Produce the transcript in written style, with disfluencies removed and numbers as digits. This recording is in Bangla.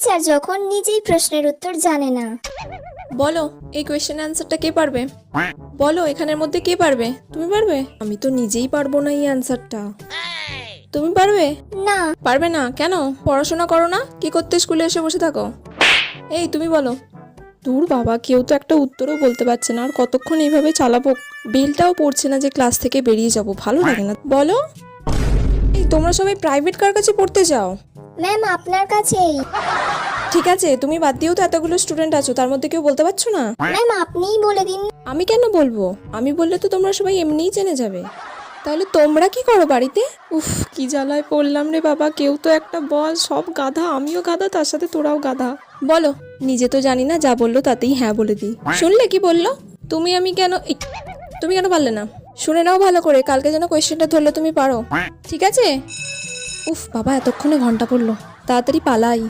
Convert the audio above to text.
টিচার যখন নিজেই প্রশ্নের উত্তর জানে না। বলো এই কোয়েশ্চেন অ্যান্সারটা কে পারবে? বলো এখানের মধ্যে কে পারবে? তুমি পারবে? আমি তো নিজেই পারবো না এই অ্যান্সারটা। তুমি পারবে? না। পারবে না কেন? পড়াশোনা করো না? কি করতে স্কুলে এসে বসে থাকো? এই তুমি বলো। দূর বাবা, কেউ তো একটা উত্তরও বলতে পারছে না, আর কতক্ষণ এইভাবে চালাবো? বেলটাও পড়ছে না যে ক্লাস থেকে বেরিয়ে যাব, ভালো লাগে না। বলো। এই তোমরা সবাই প্রাইভেট কার কাছে পড়তে যাও? ম্যাম আপনার কাছেই। ঠিক আছে, তুমি বাদ দিয়েও তো এতগুলো স্টুডেন্ট আছো, তার মধ্যে কেউ বলতে পারছো না? ম্যাম আপনিই বলে দিন। আমি কেন বলবো? আমি বললে তো তোমরা সবাই এমনিই জেনে যাবে। তাহলে তোমরা কি করো বাড়িতে? উফ, কি জ্বালায় পড়লাম রে বাবা, কেউ তো একটা বল। সব গাধা, আমিও গাধা, তার সাথে তোরাও গাধা। বলো। নিজে তো জানি না, যা বললো তাতেই হ্যাঁ বলে দিই। শুনলে কি বললো? আমি কেন তুমি কেন পারলে না? শুনে নাও ভালো করে, কালকে যেন কোয়েশ্চেনটা ধরলে তুমি পারো, ঠিক আছে? উফ বাবা, এতক্ষণে ঘন্টা পড়লো, তাড়াতাড়ি পালাই।